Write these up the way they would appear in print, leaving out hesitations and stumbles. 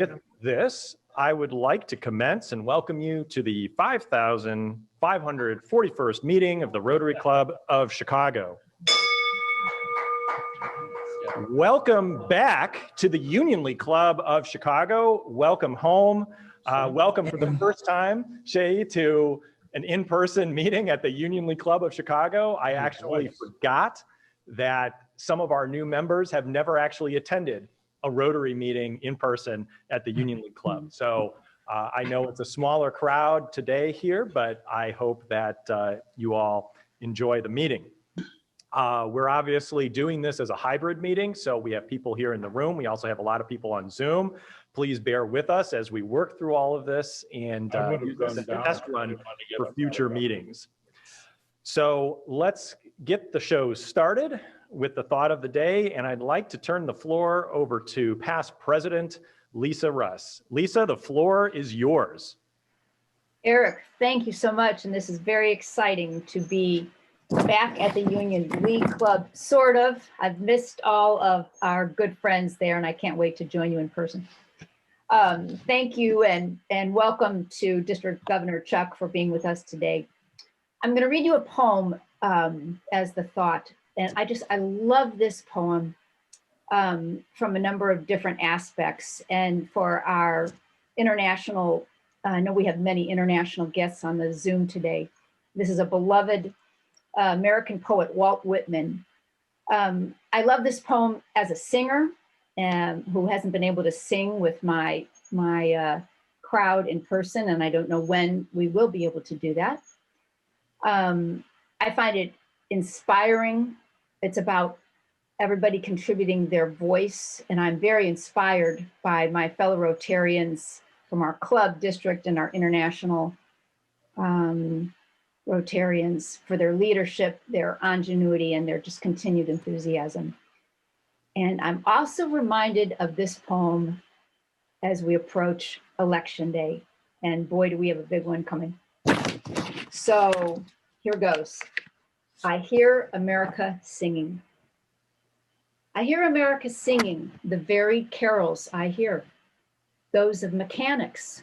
With this, I would like to commence and welcome you to the 5,541st meeting of the Rotary Club of Chicago. Welcome back to the Union League Club of Chicago. Welcome home. Welcome for the first time, Shay, to an in-person meeting at the Union League Club of Chicago. I actually forgot that some of our new members have never actually attended a Rotary meeting in person at the Union League Club. So I know it's a smaller crowd today here, but I hope that you all enjoy the meeting. We're obviously doing this as a hybrid meeting, so we have people here in the room. We also have a lot of people on Zoom. Please bear with us as we work through all of this and use this as a test run for future meetings. So let's get the show started with the thought of the day, and I'd like to turn the floor over to past president Lisa Russ. Lisa, the floor is yours. Eric, thank you so much, and this is very exciting to be back at the Union League Club, sort of. I've missed all of our good friends there, and I can't wait to join you in person. Thank you, and welcome to District Governor Chuck for being with us today. I'm going to read you a poem as the thought. And I love this poem from a number of different aspects. And for our international, I know we have many international guests on the Zoom today. This is a beloved American poet, Walt Whitman. I love this poem as a singer who hasn't been able to sing with my crowd in person, and I don't know when we will be able to do that. I find it inspiring. It's about everybody contributing their voice, and I'm very inspired by my fellow Rotarians from our club district and our international Rotarians for their leadership, their ingenuity, and their just continued enthusiasm. And I'm also reminded of this poem as we approach Election Day, and boy, do we have a big one coming. So here goes. I hear America singing. I hear America singing the varied carols I hear, those of mechanics,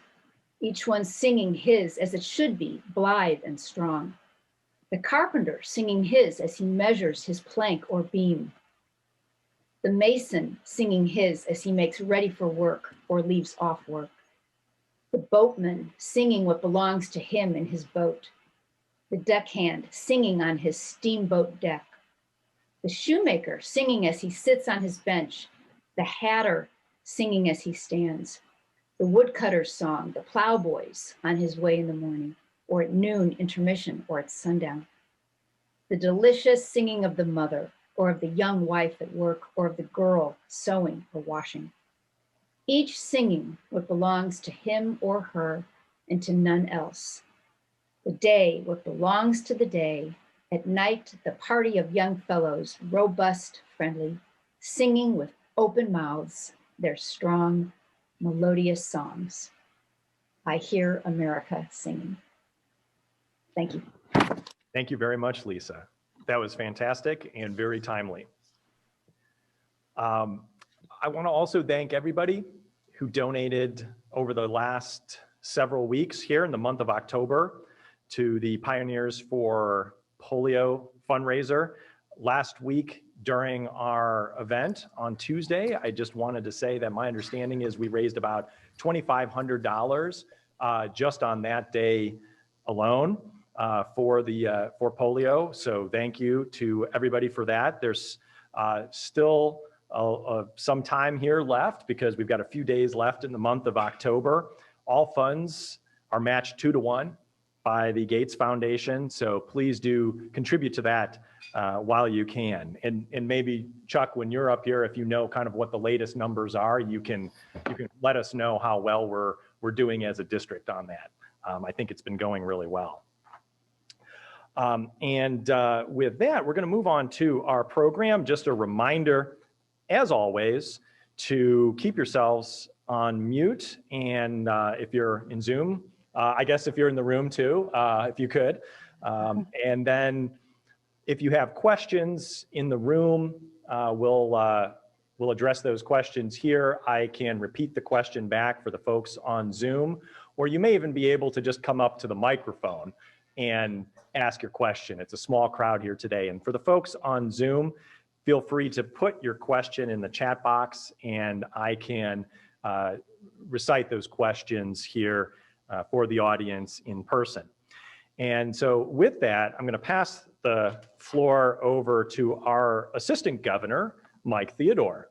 each one singing his as it should be, blithe and strong. The carpenter singing his as he measures his plank or beam. The mason singing his as he makes ready for work or leaves off work. The boatman singing what belongs to him in his boat. The deckhand singing on his steamboat deck. The shoemaker singing as he sits on his bench. The hatter singing as he stands. The woodcutter's song, the plowboys on his way in the morning, or at noon intermission, or at sundown. The delicious singing of the mother, or of the young wife at work, or of the girl sewing or washing. Each singing what belongs to him or her and to none else. The day, what belongs to the day. At night, the party of young fellows, robust, friendly, singing with open mouths their strong, melodious songs. I hear America singing. Thank you. Thank you very much, Lisa. That was fantastic and very timely. I want to also thank everybody who donated over the last several weeks here in the month of October to the Pioneers for Polio fundraiser. Last week during our event on Tuesday, I just wanted to say that my understanding is we raised about $2,500 just on that day alone for polio. So thank you to everybody for that. There's still some time here left because we've got a few days left in the month of October. All funds are matched 2-to-1 by the Gates Foundation. So please do contribute to that while you can. And maybe Chuck, when you're up here, if you know kind of what the latest numbers are, you can let us know how well we're doing as a district on that. I think it's been going really well. With that, we're going to move on to our program. Just a reminder, as always, to keep yourselves on mute. And if you're in Zoom, I guess if you're in the room too, if you could. And then if you have questions in the room, we'll We'll address those questions here. I can repeat the question back for the folks on Zoom, or you may even be able to just come up to the microphone and ask your question. It's a small crowd here today. And for the folks on Zoom, feel free to put your question in the chat box and I can recite those questions here for the audience in person. And so with that, I'm going to pass the floor over to our Assistant Governor, Mike Theodore.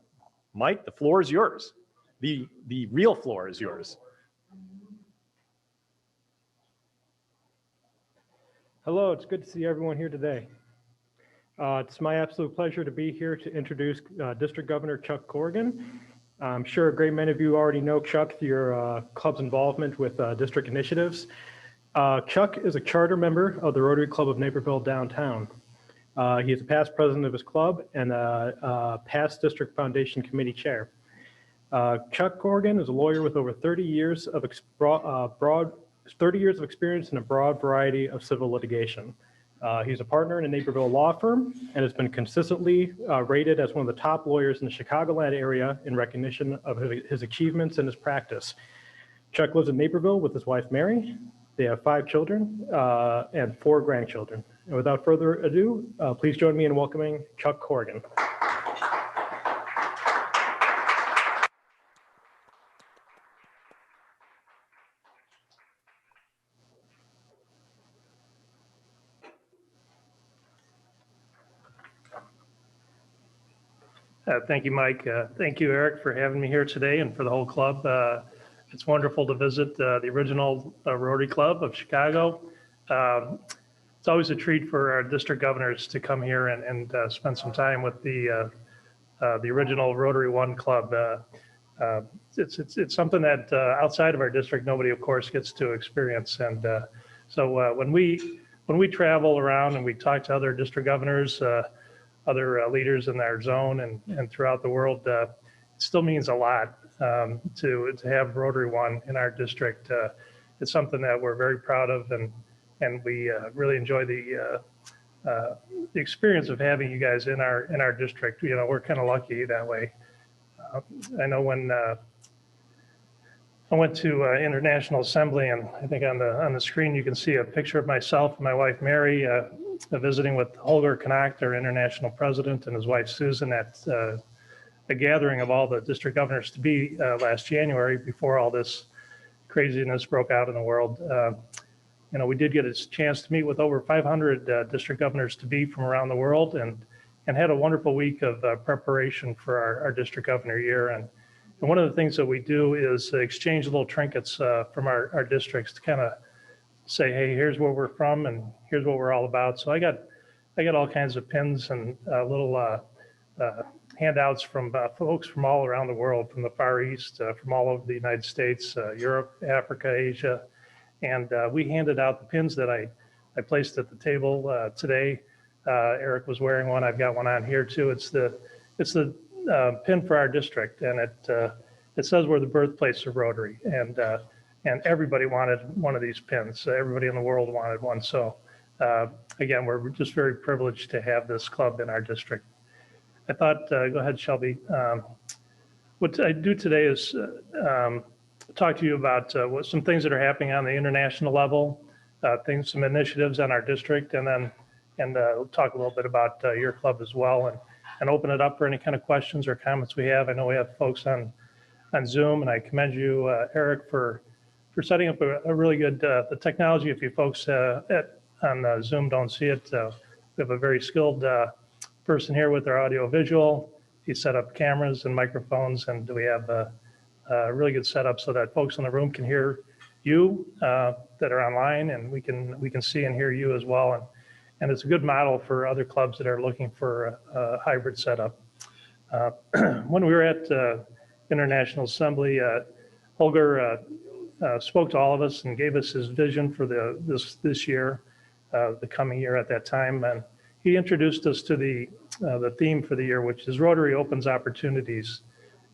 Mike, the floor is yours. The real floor is yours. Hello, it's good to see everyone here today. It's my absolute pleasure to be here to introduce District Governor Chuck Corrigan. I'm sure a great many of you already know Chuck through your club's involvement with district initiatives. Chuck is a charter member of the Rotary Club of Naperville Downtown. He is a past president of his club and a past district foundation committee chair. Chuck Corrigan is a lawyer with over 30 years of experience in a broad variety of civil litigation. He's a partner in a Naperville law firm and has been consistently rated as one of the top lawyers in the Chicagoland area in recognition of his achievements in his practice. Chuck lives in Naperville with his wife, Mary. They have 5 children and 4 grandchildren. And without further ado, please join me in welcoming Chuck Corrigan. Thank you, Mike. Thank you, Eric, for having me here today and for the whole club. It's wonderful to visit the original Rotary Club of Chicago. It's always a treat for our district governors to come here and spend some time with the original Rotary One Club. It's something that outside of our district, nobody, of course, gets to experience. And so when we travel around and we talk to other district governors, other leaders in our zone and throughout the world, it still means a lot to have Rotary One in our district. It's something that we're very proud of, and we really enjoy the experience of having you guys in our district. You know, we're kind of lucky that way. I know when I went to International Assembly, and I think on the screen you can see a picture of myself and my wife Mary visiting with Holger Connacht, our international president, and his wife Susan at a gathering of all the district governors to be last January before all this craziness broke out in the world. You know, we did get a chance to meet with over 500 district governors to be from around the world, and had a wonderful week of preparation for our district governor year. And one of the things that we do is exchange little trinkets from our districts to kind of say, hey, here's where we're from and here's what we're all about. So I got all kinds of pins and little handouts from folks from all around the world, from the Far East, from all over the United States, Europe, Africa, Asia. And we handed out the pins that I placed at the table today. Eric was wearing one. I've got one on here too. It's the pin for our district, and it says we're the birthplace of Rotary, and everybody wanted one of these pins. Everybody in the world wanted one. So again, we're just very privileged to have this club in our district. I thought, go ahead, Shelby. What I do today is talk to you about some things that are happening on the international level, some initiatives in our district, and talk a little bit about your club as well, and open it up for any kind of questions or comments we have. I know we have folks on Zoom, and I commend you, Eric, for setting up a really good the technology. If you folks on Zoom don't see it, we have a very skilled person here with our audio visual. He set up cameras and microphones, and we have a really good setup so that folks in the room can hear you that are online, and we can see and hear you as well. And it's a good model for other clubs that are looking for a hybrid setup. When we were at International Assembly, Holger spoke to all of us and gave us his vision for this year, the coming year at that time. And he introduced us to the theme for the year, which is Rotary Opens Opportunities.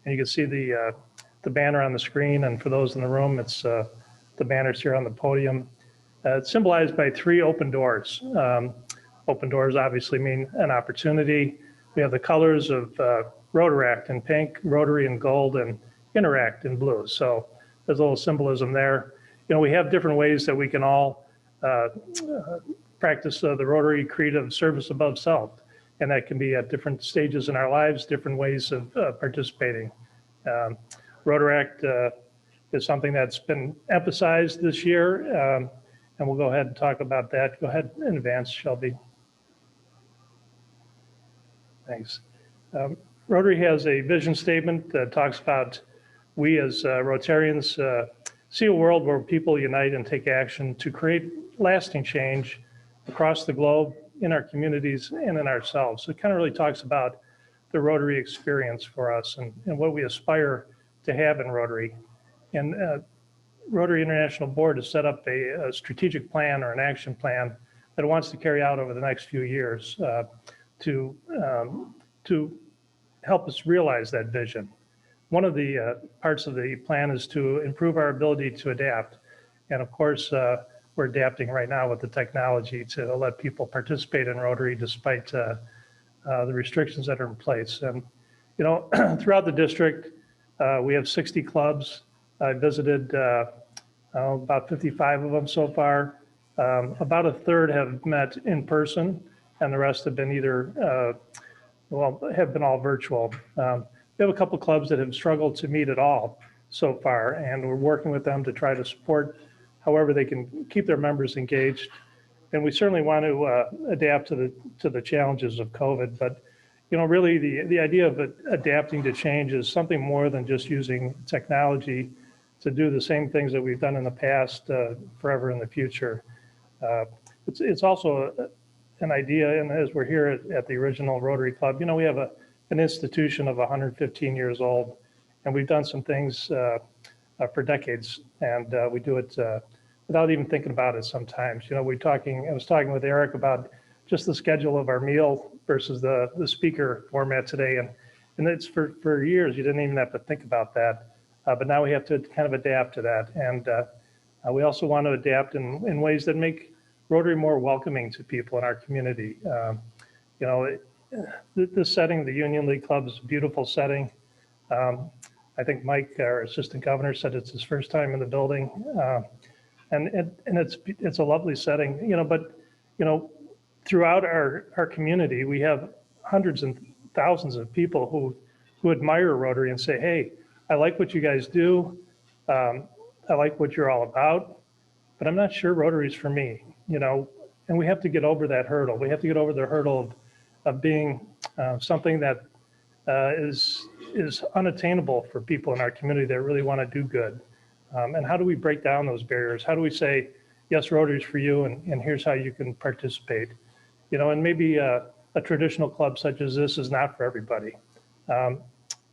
And you can see the banner on the screen. And for those in the room, it's the banners here on the podium. It's symbolized by 3 open doors. Open doors obviously mean an opportunity. We have the colors of Rotaract in pink, Rotary in gold, and Interact in blue. So there's a little symbolism there. You know, we have different ways that we can all practice the Rotary creed of service above self. And that can be at different stages in our lives, different ways of participating. Rotaract is something that's been emphasized this year, and we'll go ahead and talk about that. Go ahead and advance, Shelby. Thanks. Rotary has a vision statement that talks about we as Rotarians see a world where people unite and take action to create lasting change across the globe, in our communities, and in ourselves. So it kind of really talks about the Rotary experience for us and what we aspire to have in Rotary. And Rotary International Board has set up a strategic plan or an action plan that it wants to carry out over the next few years to help us realize that vision. One of the parts of the plan is to improve our ability to adapt. And of course, we're adapting right now with the technology to let people participate in Rotary despite the restrictions that are in place. And, you know, throughout the district, we have 60 clubs. I visited about 55 of them so far. About a third have met in person, and the rest have been either, have been all virtual. We have a couple clubs that have struggled to meet at all so far, and we're working with them to try to support however they can keep their members engaged. And we certainly want to adapt to the challenges of COVID. But, you know, really the idea of adapting to change is something more than just using technology to do the same things that we've done in the past forever in the future. It's also an idea, and as we're here at the original Rotary Club, you know, we have an institution of 115 years old, and we've done some things for decades, and we do it without even thinking about it sometimes. You know, I was talking with Eric about just the schedule of our meal versus the speaker format today, and it's for years you didn't even have to think about that, but now we have to kind of adapt to that, and we also want to adapt in ways that make Rotary more welcoming to people in our community. You know, this setting, the Union League Club, is a beautiful setting. I think Mike, our assistant governor, said it's his first time in the building, and it's a lovely setting. You know, but you know, throughout our community, we have hundreds and thousands of people who admire Rotary and say, "Hey, I like what you guys do. I like what you're all about, but I'm not sure Rotary's for me." You know, and we have to get over that hurdle. We have to get over the hurdle of being something that is unattainable for people in our community that really want to do good. And how do we break down those barriers? How do we say, yes, Rotary's for you, and here's how you can participate? You know, and maybe a traditional club such as this is not for everybody.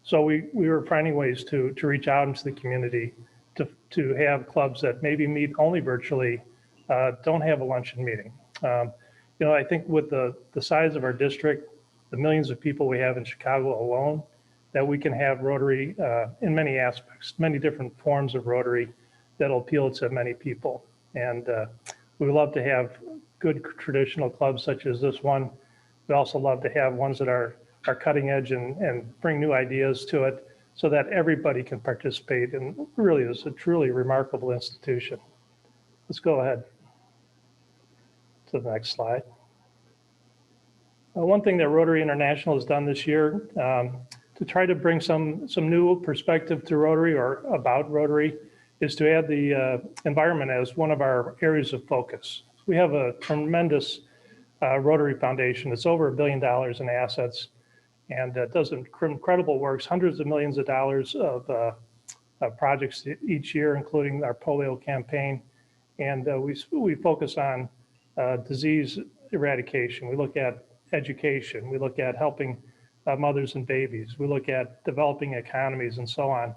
So we were finding ways to reach out into the community, to have clubs that maybe meet only virtually, don't have a luncheon meeting. You know, I think with the size of our district, the millions of people we have in Chicago alone, that we can have Rotary in many aspects, many different forms of Rotary that'll appeal to many people. And we would love to have good traditional clubs such as this one. We also love to have ones that are cutting edge and bring new ideas to it so that everybody can participate, and really is a truly remarkable institution. Let's go ahead to the next slide. One thing that Rotary International has done this year to try to bring some new perspective to Rotary or about Rotary is to add the environment as one of our areas of focus. We have a tremendous Rotary Foundation. It's over $1 billion in assets, and does incredible works, hundreds of millions of dollars of projects each year, including our polio campaign. And we focus on disease eradication. We look at education. We look at helping mothers and babies. We look at developing economies and so on.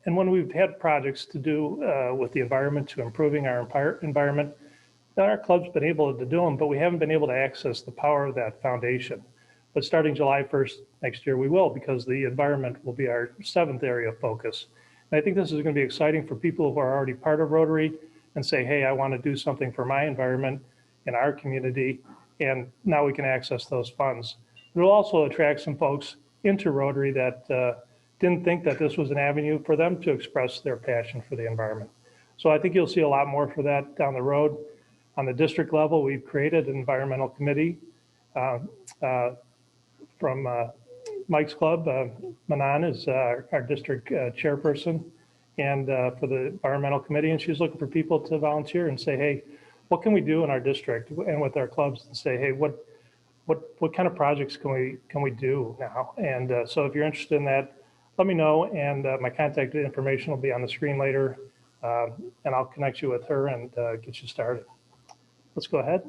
And when we've had projects to do with the environment, to improving our environment, our club's been able to do them, but we haven't been able to access the power of that foundation. But starting July 1st next year, we will, because the environment will be our 7th area of focus. And I think this is going to be exciting for people who are already part of Rotary and say, hey, I want to do something for my environment in our community, and now we can access those funds. It will also attract some folks into Rotary that didn't think that this was an avenue for them to express their passion for the environment. So I think you'll see a lot more for that down the road. On the district level, we've created an environmental committee from Mike's club. Manan is our district chairperson and for the environmental committee, and she's looking for people to volunteer and say, hey, what can we do in our district and with our clubs, and say, hey, what kind of projects can we do now? And so if you're interested in that, let me know, and my contact information will be on the screen later, and I'll connect you with her and get you started. Let's go ahead.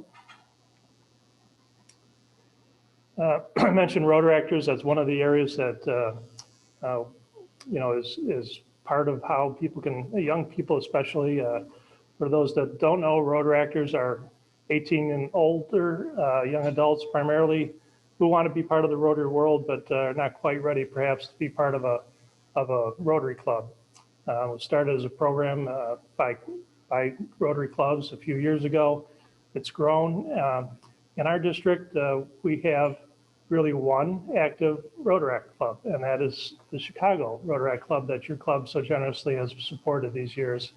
I mentioned Rotaractors. That's one of the areas that is part of how people can, young people especially. For those that don't know, Rotaractors are 18 and older, young adults primarily, who want to be part of the Rotary world, but are not quite ready perhaps to be part of a Rotary club. It started as a program by Rotary clubs a few years ago. It's grown. In our district, we have really one active Rotaract club, and that is the Chicago Rotaract Club that your club so generously has supported these years.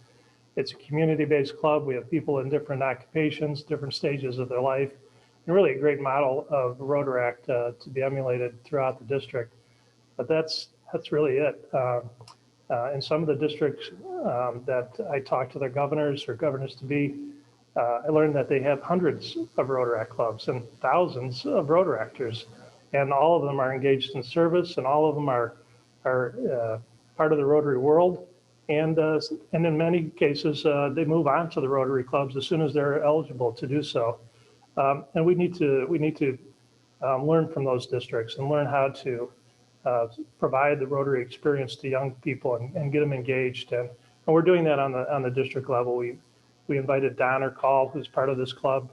It's a community-based club. We have people in different occupations, different stages of their life, and really a great model of Rotaract to be emulated throughout the district. But that's really it. In some of the districts that I talked to their governors or governors-to-be, I learned that they have hundreds of Rotaract clubs and thousands of Rotaractors, and all of them are engaged in service, and all of them are part of the Rotary world. And in many cases, they move on to the Rotary clubs as soon as they're eligible to do so. And we need to learn from those districts and learn how to provide the Rotary experience to young people and get them engaged. And we're doing that on the district level. We invited Don Call, who's part of this club,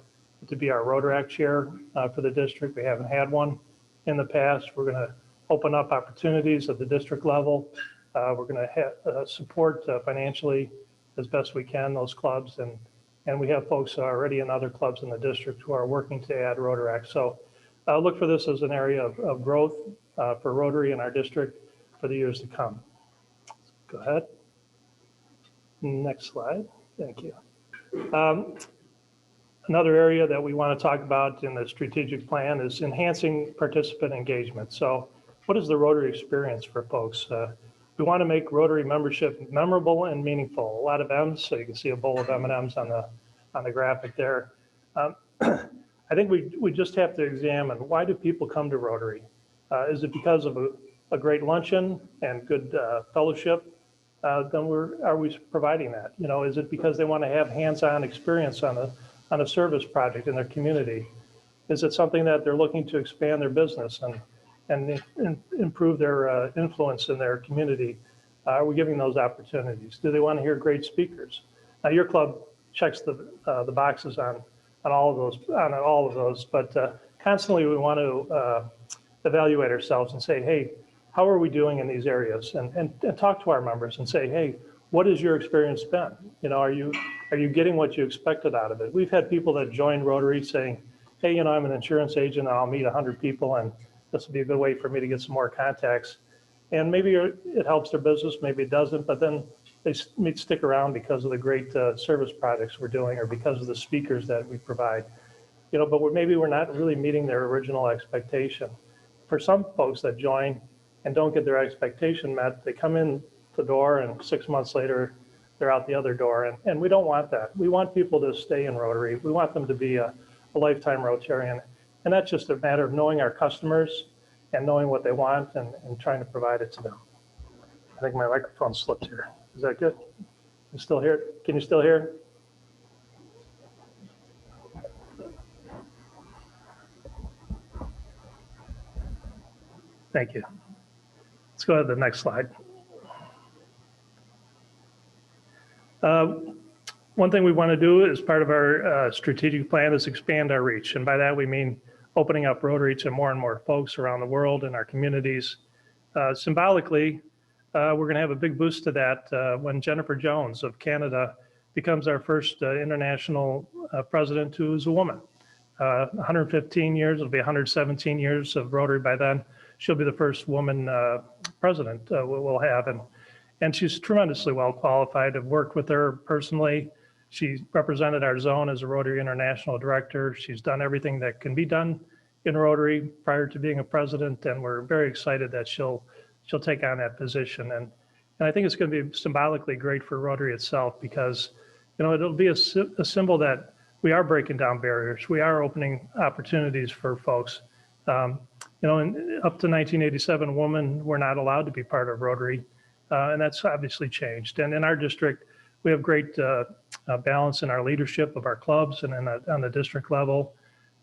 to be our Rotaract chair for the district. We haven't had one in the past. We're going to open up opportunities at the district level. We're going to support financially as best we can those clubs, and we have folks already in other clubs in the district who are working to add Rotaract. So look for this as an area of growth for Rotary in our district for the years to come. Go ahead. Next slide. Thank you. Another area that we want to talk about in the strategic plan is enhancing participant engagement. So what is the Rotary experience for folks? We want to make Rotary membership memorable and meaningful. A lot of M's, so you can see a bowl of M&Ms on the graphic there. I think we just have to examine, why do people come to Rotary? Is it because of a great luncheon and good fellowship? Then are we providing that? You know, is it because they want to have hands-on experience on a service project in their community? Is it something that they're looking to expand their business and improve their influence in their community? Are we giving those opportunities? Do they want to hear great speakers? Now, your club checks the boxes on all of those, but constantly we want to evaluate ourselves and say, hey, how are we doing in these areas? And talk to our members and say, hey, what has your experience been? You know, are you getting what you expected out of it? We've had people that join Rotary saying, hey, you know, I'm an insurance agent and I'll meet 100 people and this will be a good way for me to get some more contacts. And maybe it helps their business, maybe it doesn't, but then they stick around because of the great service projects we're doing or because of the speakers that we provide. You know, but maybe we're not really meeting their original expectation. For some folks that join and don't get their expectation met, they come in the door and 6 months later, they're out the other door. And we don't want that. We want people to stay in Rotary. We want them to be a lifetime Rotarian. And that's just a matter of knowing our customers and knowing what they want and trying to provide it to them. I think my microphone slipped here. Is that good? You still hear it? Can you still hear? Thank you. Let's go to the next slide. One thing we want to do as part of our strategic plan is expand our reach. And by that, we mean opening up Rotary to more and more folks around the world in our communities. Symbolically, we're going to have a big boost to that when Jennifer Jones of Canada becomes our first international president who is a woman. 115 years, it'll be 117 years of Rotary by then. she'll be the first woman president we'll have. And she's tremendously well qualified. I've worked with her personally. She represented our zone as a Rotary International Director. She's done everything that can be done in Rotary prior to being a president, and we're very excited that she'll take on that position. And I think it's going to be symbolically great for Rotary itself because, it'll be a symbol that we are breaking down barriers. We are opening opportunities for folks. Up to 1987, women were not allowed to be part of Rotary, and that's obviously changed. And in our district, we have great balance in our leadership of our clubs and on the district level.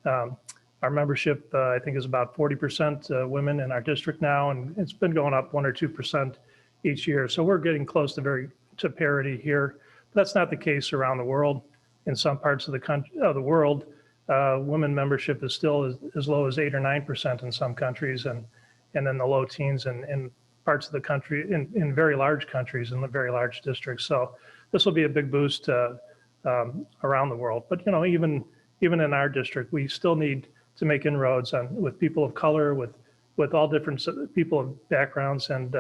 Our membership, I think, is about 40% women in our district now, and it's been going up 1 or 2% each year. So we're getting close to parity here. But that's not the case around the world. In some parts of the world, women membership is still as low as 8 or 9% in some countries, and then the low teens in parts of the country, in very large countries, in the very large districts. So this will be a big boost around the world. But even in our district, we still need to make inroads with people of color, with all different people of backgrounds, and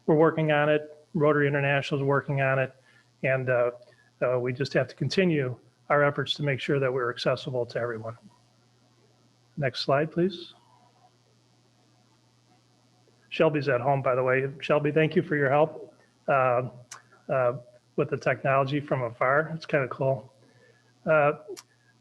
we're working on it. Rotary International is working on it, and we just have to continue our efforts to make sure that we're accessible to everyone. Next slide, please. Shelby's at home, by the way. Shelby, thank you for your help with the technology from afar. It's kind of cool.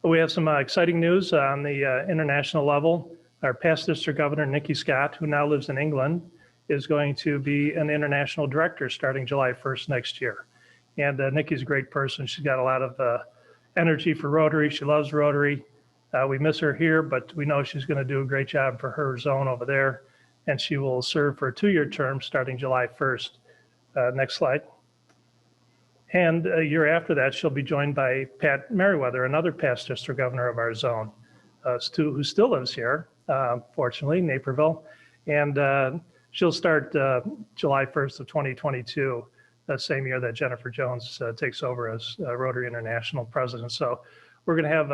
We have some exciting news on the international level. Our past district governor, Nikki Scott, who now lives in England, is going to be an international director starting July 1st next year. And Nikki's a great person. She's got a lot of energy for Rotary. She loves Rotary. We miss her here, but we know she's going to do a great job for her zone over there. And she will serve for a 2-year term starting July 1st. Next slide. And a year after that, she'll be joined by Pat Merriweather, another past district governor of our zone, who still lives here, fortunately, Naperville. And she'll start July 1st of 2022, the same year that Jennifer Jones takes over as Rotary International president. So we're going to have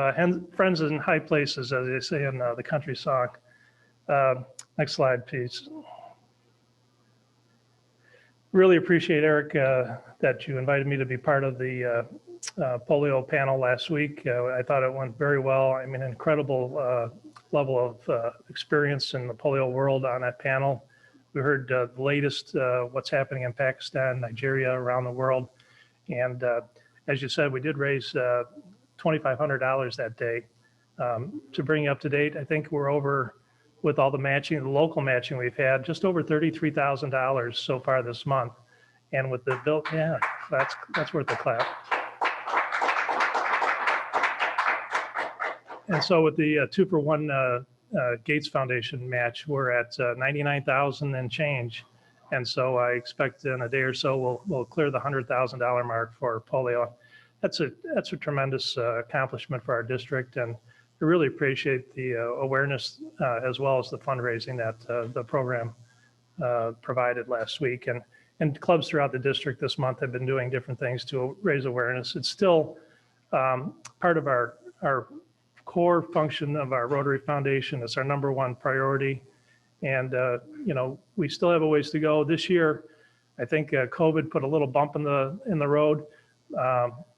friends in high places, as they say in the country song. Next slide, please. Really appreciate, Eric, that you invited me to be part of the polio panel last week. I thought it went very well. I mean, incredible level of experience in the polio world on that panel. We heard the latest, what's happening in Pakistan, Nigeria, around the world. And as you said, we did raise $2,500 that day. To bring you up to date, I think we're over, with all the matching, the local matching we've had, just over $33,000 so far this month. And with the bill, yeah, that's worth a clap. And so with the 2-for-1 Gates Foundation match, we're at 99,000 and change. And so I expect in a day or so, we'll clear the $100,000 mark for polio. That's a tremendous accomplishment for our district. And I really appreciate the awareness as well as the fundraising that the program provided last week. And clubs throughout the district this month have been doing different things to raise awareness. It's still part of our core function of our Rotary Foundation. It's our #1 priority. And, we still have a ways to go. This year, I think COVID put a little bump in the road.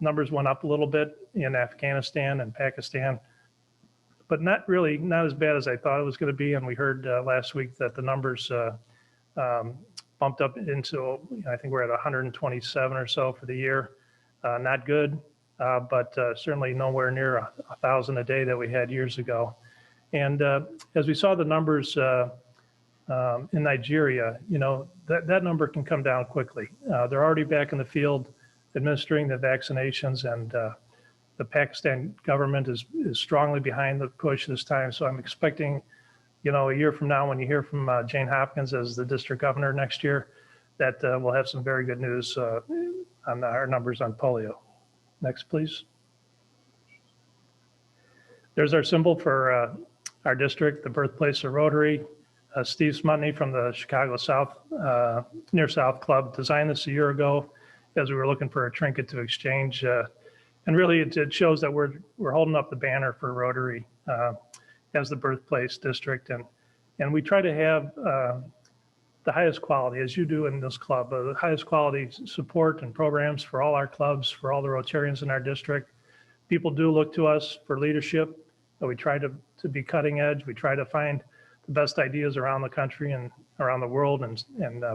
Numbers went up a little bit in Afghanistan and Pakistan, but not as bad as I thought it was going to be. And we heard last week that the numbers bumped up into, I think we're at 127 or so for the year. Not good, but certainly nowhere near 1,000 a day that we had years ago. And as we saw the numbers in Nigeria, that number can come down quickly. They're already back in the field administering the vaccinations, and the Pakistan government is strongly behind the push this time. So I'm expecting, a year from now, when you hear from Jane Hopkins as the district governor next year, that we'll have some very good news on our numbers on polio. Next, please. There's our symbol for our district, the birthplace of Rotary. Steve Smutney from the Chicago South, Near South Club designed this a year ago as we were looking for a trinket to exchange. And really it shows that we're holding up the banner for Rotary as the birthplace district. And And we try to have the highest quality, as you do in this club, the highest quality support and programs for all our clubs, for all the Rotarians in our district. People do look to us for leadership. We try to be cutting edge. We try to find the best ideas around the country and around the world and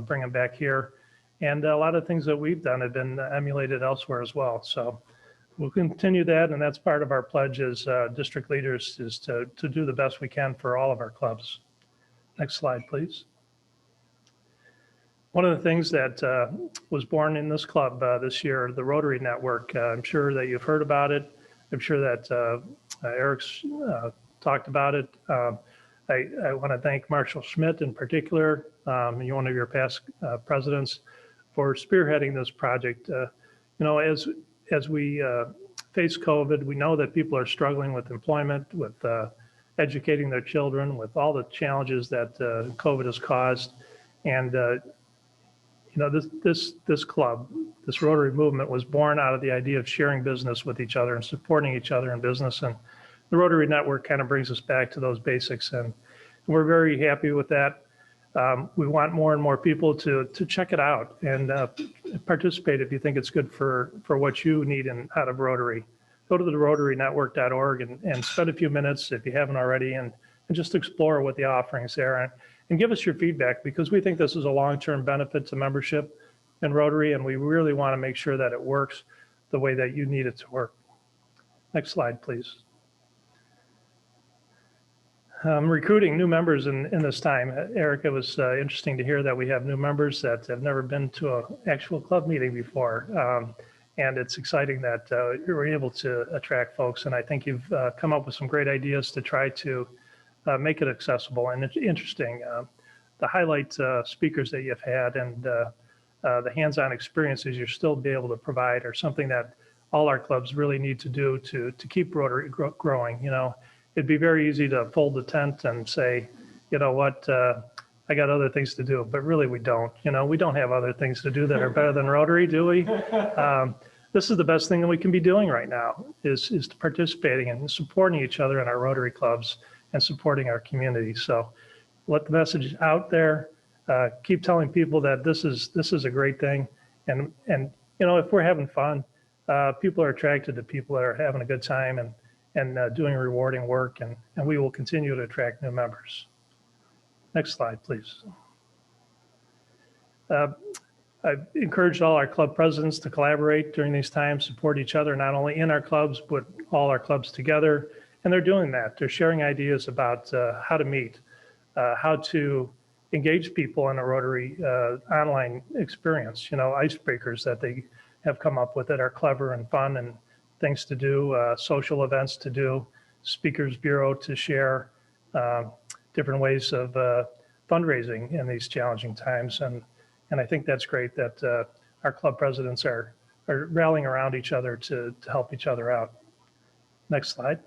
bring them back here. And a lot of things that we've done have been emulated elsewhere as well. So we'll continue that, and that's part of our pledge as district leaders, is to do the best we can for all of our clubs. Next slide, please. One of the things that was born in this club this year, the Rotary Network, I'm sure that you've heard about it. I'm sure that Eric's talked about it. I want to thank Marshall Schmidt in particular, one of your past presidents, for spearheading this project. You know, as we face COVID, we know that people are struggling with employment, with educating their children, with all the challenges that COVID has caused. And you know, this club, this Rotary movement, was born out of the idea of sharing business with each other and supporting each other in business. And the Rotary Network kind of brings us back to those basics, and we're very happy with that. We want more and more people to check it out and participate if you think it's good for what you need out of Rotary. Go to the rotarynetwork.org and spend a few minutes, if you haven't already, and just explore what the offerings there. And give us your feedback, because we think this is a long-term benefit to membership in Rotary, and we really want to make sure that it works the way that you need it to work. Next slide, please. Recruiting new members in this time. Eric, it was interesting to hear that we have new members that have never been to an actual club meeting before. And it's exciting that you're able to attract folks. And I think you've come up with some great ideas to try to make it accessible and interesting. The highlight speakers that you've had and the hands-on experiences you'll still be able to provide are something that all our clubs really need to do to keep Rotary growing. You know, it'd be very easy to fold the tent and say, you know what, I got other things to do, but really we don't. You know, we don't have other things to do that are better than Rotary, do we? This is the best thing that we can be doing right now, is participating and supporting each other in our Rotary clubs and supporting our community. So let the message out there. Keep telling people that this is a great thing. And you know, if we're having fun, people are attracted to people that are having a good time and doing rewarding work, and we will continue to attract new members. Next slide, please. I've encouraged all our club presidents to collaborate during these times, support each other, not only in our clubs, but all our clubs together. And they're doing that. They're sharing ideas about how to meet, how to engage people in a Rotary online experience, you know, icebreakers that they have come up with that are clever and fun, and things to do, social events to do, speakers bureau to share, different ways of fundraising in these challenging times. And I think that's great that our club presidents are rallying around each other to help each other out. Next slide.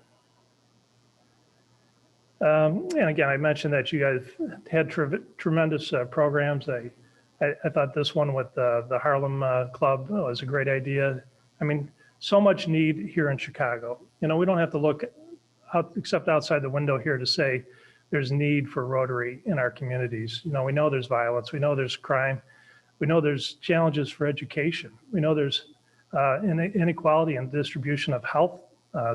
And again, I mentioned that you guys had tremendous programs. I thought this one with the Harlem Club was a great idea. I mean, so much need here in Chicago. You know, we don't have to look out, except outside the window here, to say there's need for Rotary in our communities. You know, we know there's violence. We know there's crime. We know there's challenges for education. We know there's inequality in distribution of health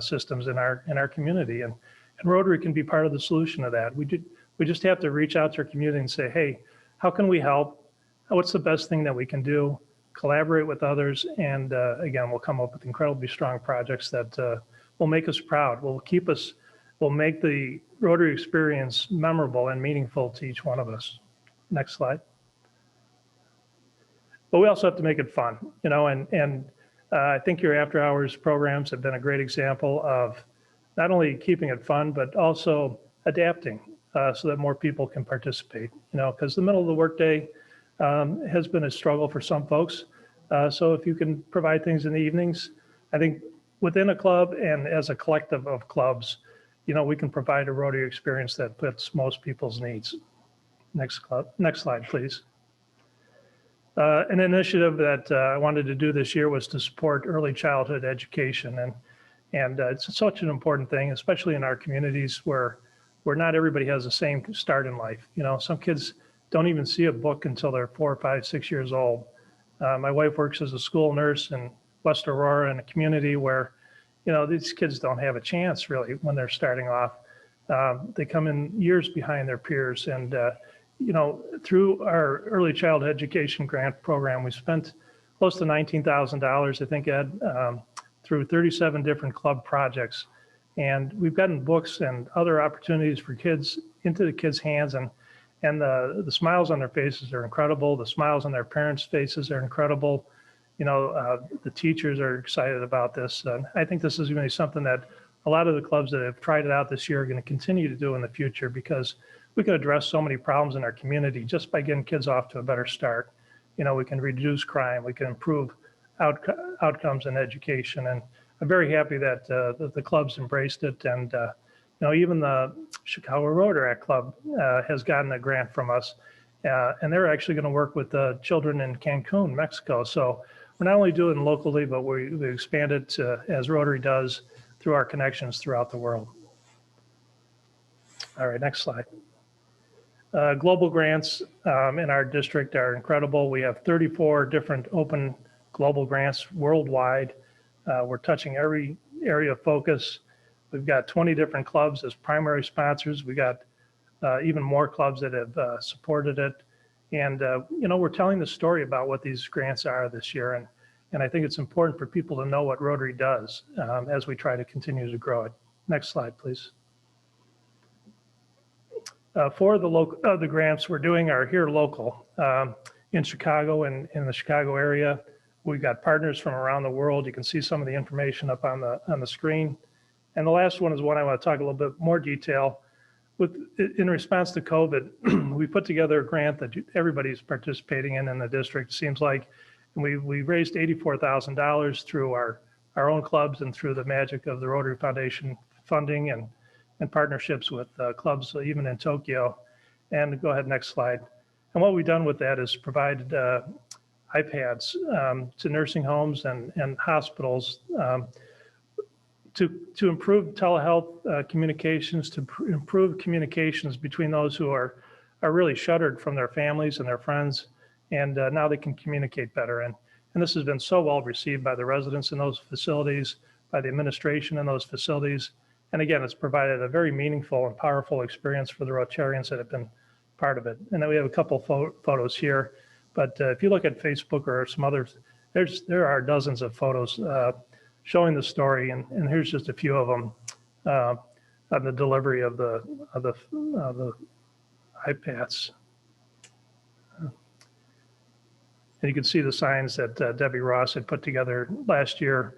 systems in our community. And Rotary can be part of the solution to that. We just have to reach out to our community and say, hey, how can we help? What's the best thing that we can do? Collaborate with others, and again, we'll come up with incredibly strong projects that will make us proud, will make the Rotary experience memorable and meaningful to each one of us. Next slide. But we also have to make it fun, you know, and I think your after hours programs have been a great example of not only keeping it fun, but also adapting so that more people can participate, you know, because the middle of the workday has been a struggle for some folks. So if you can provide things in the evenings, I think within a club and as a collective of clubs, you know, we can provide a Rotary experience that fits most people's needs. Next slide, please. An initiative that I wanted to do this year was to support early childhood education. And it's such an important thing, especially in our communities where where not everybody has the same start in life. You know, some kids don't even see a book until they're 4, 5, 6 years old. My wife works as a school nurse in West Aurora in a community where, you know, these kids don't have a chance really when they're starting off. They come in years behind their peers. And, you know, through our early childhood education grant program, we spent close to $19,000, I think, Ed, through 37 different club projects. And we've gotten books and other opportunities for kids into the kids' hands. And the smiles on their faces are incredible. The smiles on their parents' faces are incredible. You know, the teachers are excited about this. And I think this is going to be something that a lot of the clubs that have tried it out this year are going to continue to do in the future, because we can address so many problems in our community just by getting kids off to a better start. You know, we can reduce crime, we can improve outcomes in education. And I'm very happy that the clubs embraced it. And, you know, even the Chicago Rotary Club has gotten a grant from us. And they're actually going to work with the children in Cancun, Mexico. So we're not only doing it locally, but we expanded as Rotary does through our connections throughout the world. All right, next slide. Global grants in our district are incredible. We have 34 different open global grants worldwide. We're touching every area of focus. We've got 20 different clubs as primary sponsors. We got even more clubs that have supported it. And, you know, we're telling the story about what these grants are this year. And I think it's important for people to know what Rotary does as we try to continue to grow it. Next slide, please. For the grants we're doing are here local in Chicago and in the Chicago area. We've got partners from around the world. You can see some of the information up on the screen. And the last one is one I want to talk a little bit more detail. In response to COVID, we put together a grant that everybody's participating in the district, seems like. And we raised $84,000 through our own clubs and through the magic of the Rotary Foundation funding and partnerships with clubs, even in Tokyo. And go ahead, next slide. And what we've done with that is provided iPads to nursing homes and hospitals to improve telehealth communications, to improve communications between those who are really shuttered from their families and their friends. And now they can communicate better. And this has been so well received by the residents in those facilities, by the administration in those facilities. And again, it's provided a very meaningful and powerful experience for the Rotarians that have been part of it. And then we have a couple photos here. But if you look at Facebook or some others, there are dozens of photos showing the story. And here's just a few of them on the delivery of the iPads. And you can see the signs that Debbie Ross had put together last year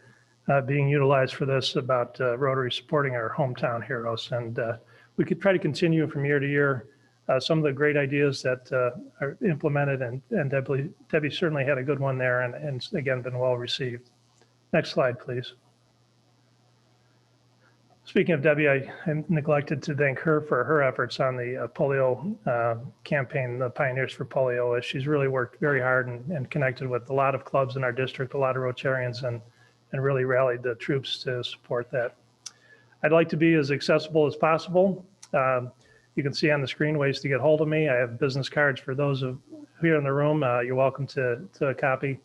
being utilized for this about Rotary supporting our hometown heroes. And we could try to continue from year to year some of the great ideas that are implemented, and Debbie certainly had a good one there and again, been well received. Next slide, please. Speaking of Debbie, I neglected to thank her for her efforts on the polio campaign, the Pioneers for Polio. She's really worked very hard and connected with a lot of clubs in our district, a lot of Rotarians, and really rallied the troops to support that. I'd like to be as accessible as possible. You can see on the screen ways to get hold of me. I have business cards for those of here in the room. You're welcome to a copy.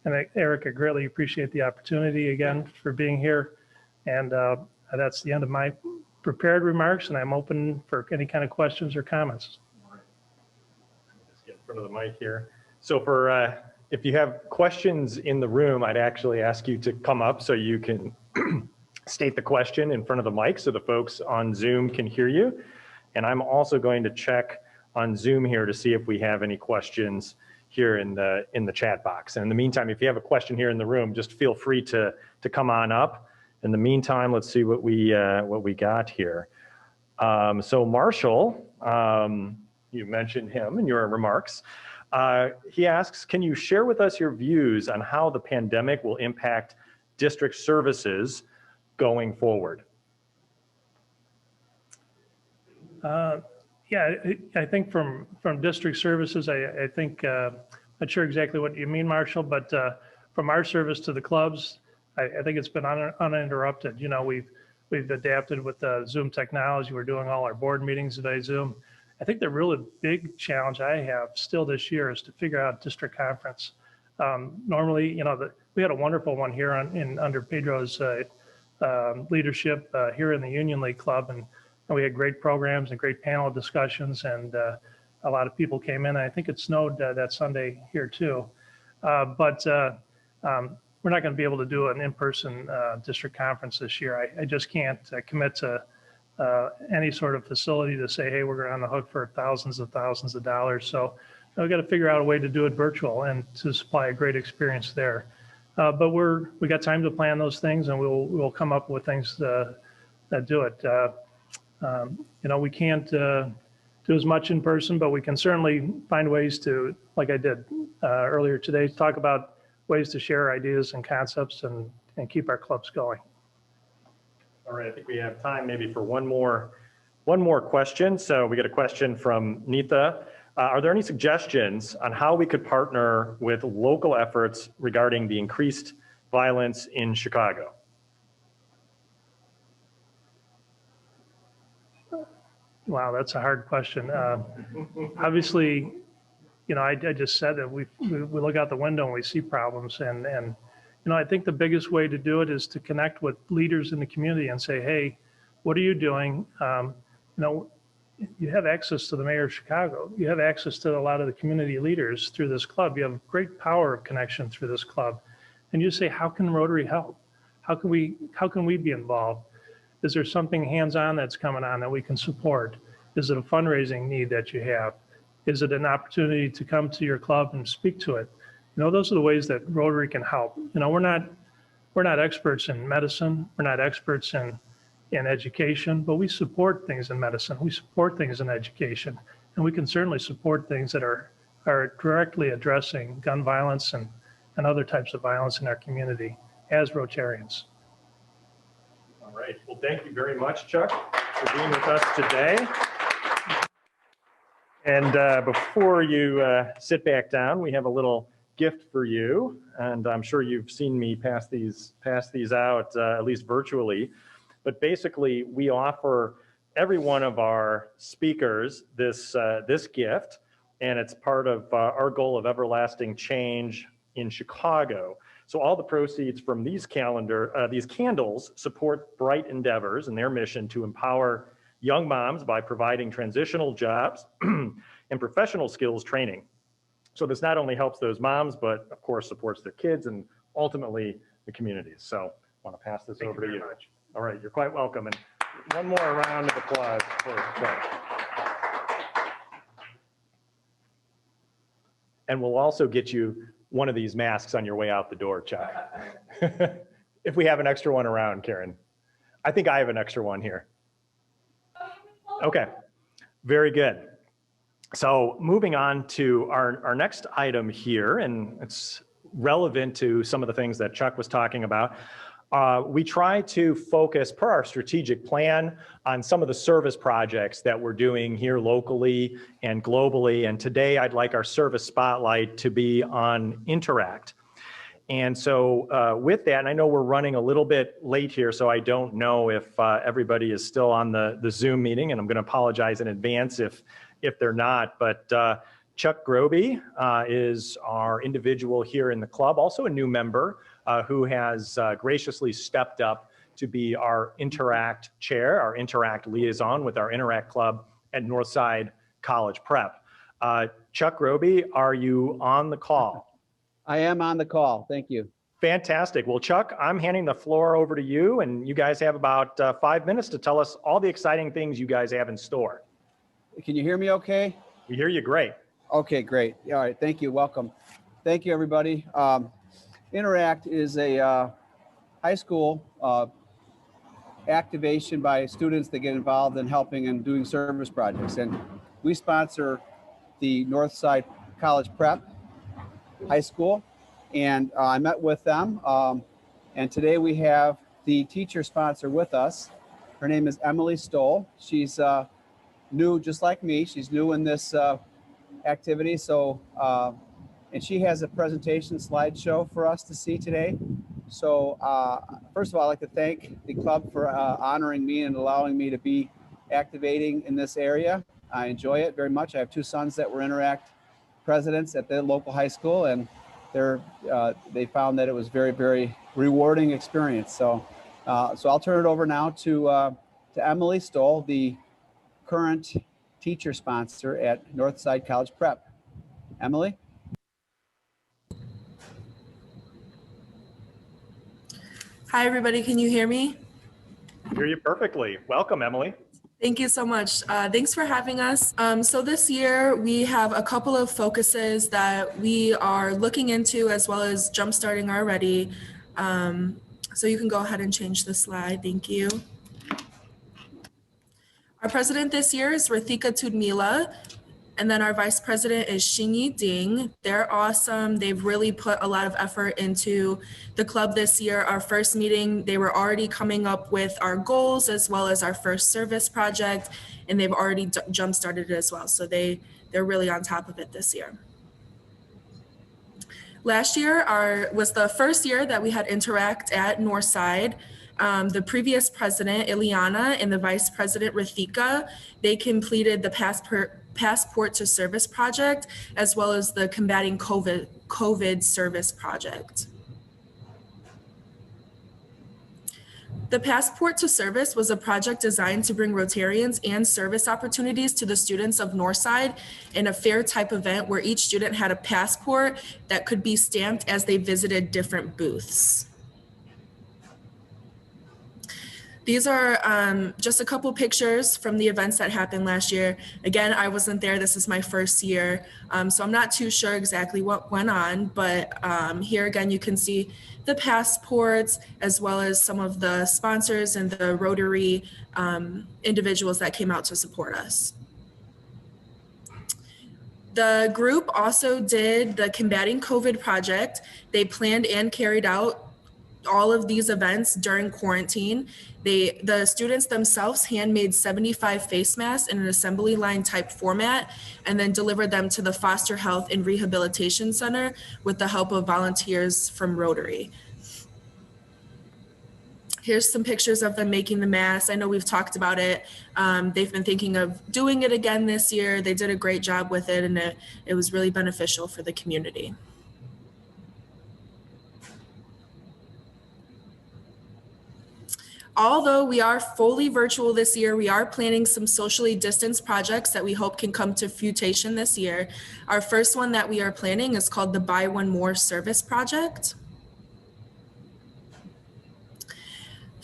And Eric, I greatly appreciate the opportunity again for being here. And that's the end of my prepared remarks, and I'm open for any kind of questions or comments. Just get in front of the mic here. So for if you have questions in the room, I'd actually ask you to come up so you can state the question in front of the mic so the folks on Zoom can hear you. And I'm also going to check on Zoom here to see if we have any questions here in the chat box. And in the meantime, if you have a question here in the room, just feel free to come on up. In the meantime, let's see what we got here. So Marshall, you mentioned him in your remarks. He asks, can you share with us your views on how the pandemic will impact district services going forward? Yeah, I think from district services, I think, not sure exactly what you mean, Marshall, but from our service to the clubs, I think it's been uninterrupted. You know, we've we've adapted with Zoom technology. We're doing all our board meetings via Zoom. I think the really big challenge I have still this year is to figure out district conference. Normally, we had a wonderful one here under Pedro's leadership here in the Union League Club, and we had great programs and great panel discussions, and a lot of people came in. I think it snowed that Sunday here too, but we're not going to be able to do an in-person district conference this year. I just can't commit to any sort of facility to say, hey, we're on the hook for thousands of dollars. So we've got to figure out a way to do it virtual and to supply a great experience there. But we got time to plan those things, and we'll come up with things that do it. We can't do as much in person, but we can certainly find ways to, like I did earlier today, talk about ways to share ideas and concepts and keep our clubs going. All right, I think we have time maybe for one more question. So we get a question from Nita. Are there any suggestions on how we could partner with local efforts regarding the increased violence in Chicago? Wow, that's a hard question. Obviously, I just said that we look out the window and we see problems, and I think the biggest way to do it is to connect with leaders in the community and say, hey, what are you doing? You have access to the mayor of Chicago. You have access to a lot of the community leaders through this club. You have great power of connection through this club. And you say, how can Rotary help? How can we be involved? Is there something hands-on that's coming on that we can support? Is it a fundraising need that you have? Is it an opportunity to come to your club and speak to it? Those are the ways that Rotary can help. We're not experts in medicine. We're not experts in education, but we support things in medicine. We support things in education, and we can certainly support things that are directly addressing gun violence and other types of violence in our community as Rotarians. All right. Well, thank you very much, Chuck, for being with us today. And before you sit back down, we have a little gift for you, and I'm sure you've seen me pass these out at least virtually. But basically, we offer every one of our speakers this gift, and it's part of our goal of everlasting change in Chicago. So all the proceeds from these candles support Bright Endeavors and their mission to empower young moms by providing transitional jobs and professional skills training. So this not only helps those moms, but of course supports their kids and ultimately the communities. So I want to pass this over to you. All right, you're quite welcome. And one more round of applause for Chuck. And we'll also get you one of these masks on your way out the door, Chuck. If we have an extra one around, Karen. I think I have an extra one here. Okay, very good. So moving on to our next item here, and it's relevant to some of the things that Chuck was talking about. We try to focus, per our strategic plan, on some of the service projects that we're doing here locally and globally. And today I'd like our service spotlight to be on Interact. And so with that, and I know we're running a little bit late here, so I don't know if everybody is still on the Zoom meeting, and I'm going to apologize in advance if they're not. But Chuck Groby is our individual here in the club, also a new member who has graciously stepped up to be our Interact chair, our Interact liaison with our Interact club at Northside College Prep. Chuck Groby, are you on the call? I am on the call. Thank you. Fantastic. Well, Chuck, I'm handing the floor over to you, and you guys have about 5 minutes to tell us all the exciting things you guys have in store. Can you hear me okay? We hear you great. Okay, great. All right. Thank you. Welcome. Thank you, everybody. Interact is a high school activation by students that get involved in helping and doing service projects. And we sponsor the Northside College Prep High School. And I met with them. And today we have the teacher sponsor with us. Her name is Emily Stoll. She's new, just like me. She's new in this activity. So, and she has a presentation slideshow for us to see today. So first of all, I'd like to thank the club for honoring me and allowing me to be activating in this area. I enjoy it very much. I have two sons that were Interact presidents at the local high school, and they found that it was very, very rewarding experience. So I'll turn it over now to Emily Stoll, the current teacher sponsor at Northside College Prep. Emily? Hi, everybody. Can you hear me? Hear you perfectly. Welcome, Emily. Thank you so much. Thanks for having us. So this year we have a couple of focuses that we are looking into as well as jumpstarting already. So you can go ahead and change the slide. Thank you. Our president this year is Rathika Tudmila. And then our vice president is Xingyi Ding. They're awesome. They've really put a lot of effort into the club this year. Our first meeting, they were already coming up with our goals as well as our first service project, and they've already jump-started it as well. So they're really on top of it this year. Last year was the first year that we had Interact at Northside. The previous president, Ileana, and the vice president, Rathika, they completed the Passport to Service project, as well as the Combating COVID Service project. The Passport to Service was a project designed to bring Rotarians and service opportunities to the students of Northside in a fair type event where each student had a passport that could be stamped as they visited different booths. These are just a couple pictures from the events that happened last year. Again, I wasn't there. This is my first year, so I'm not too sure exactly what went on, but here again, you can see the passports as well as some of the sponsors and the Rotary individuals that came out to support us. The group also did the Combating COVID project. They planned and carried out all of these events during quarantine. The students themselves handmade 75 face masks in an assembly line type format and then delivered them to the Foster Health and Rehabilitation Center with the help of volunteers from Rotary. Here's some pictures of them making the masks. I know we've talked about it. They've been thinking of doing it again this year. They did a great job with it, and it was really beneficial for the community. Although we are fully virtual this year, we are planning some socially distanced projects that we hope can come to fruition this year. Our first one that we are planning is called the Buy One More Service Project.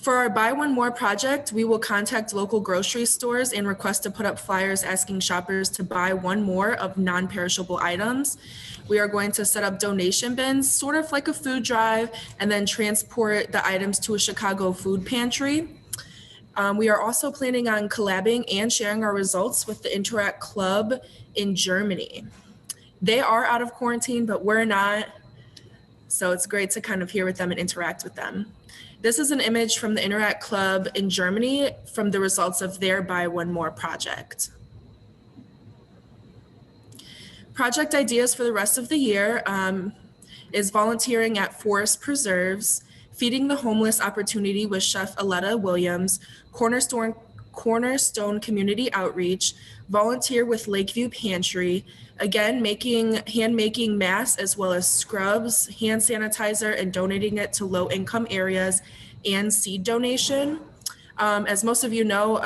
For our Buy One More project, we will contact local grocery stores and request to put up flyers asking shoppers to buy one more of non-perishable items. We are going to set up donation bins, sort of like a food drive, and then transport the items to a Chicago food pantry. We are also planning on collabing and sharing our results with the Interact Club in Germany. They are out of quarantine, but we're not. So it's great to kind of hear with them and interact with them. This is an image from the Interact Club in Germany from the results of their Buy One More project. Project ideas for the rest of the year is volunteering at forest preserves, feeding the homeless opportunity with Chef Aletta Williams, Cornerstone Community Outreach, volunteer with Lakeview Pantry, again, hand-making masks as well as scrubs, hand sanitizer, and donating it to low-income areas, and seed donation. As most of you know,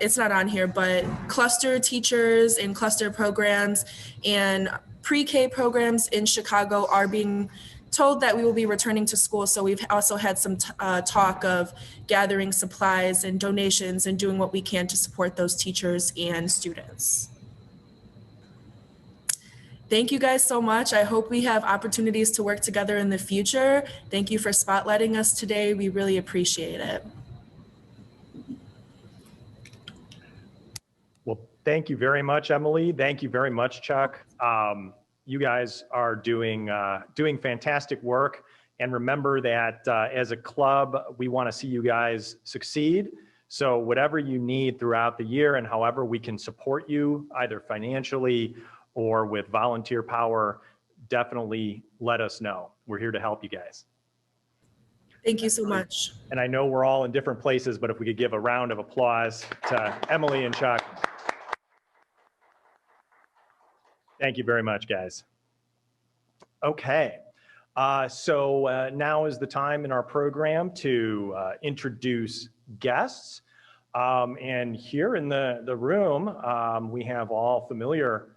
it's not on here, but cluster teachers and cluster programs and pre-K programs in Chicago are being told that we will be returning to school. So we've also had some talk of gathering supplies and donations and doing what we can to support those teachers and students. Thank you guys so much. I hope we have opportunities to work together in the future. Thank you for spotlighting us today. We really appreciate it. Well, thank you very much, Emily. Thank you very much, Chuck. You guys are doing fantastic work. And remember that as a club, we want to see you guys succeed. So whatever you need throughout the year and however we can support you, either financially or with volunteer power, definitely let us know. We're here to help you guys. Thank you so much. And I know we're all in different places, but if we could give a round of applause to Emily and Chuck. Thank you very much, guys. Okay, so now is the time in our program to introduce guests. And here in the room, we have all familiar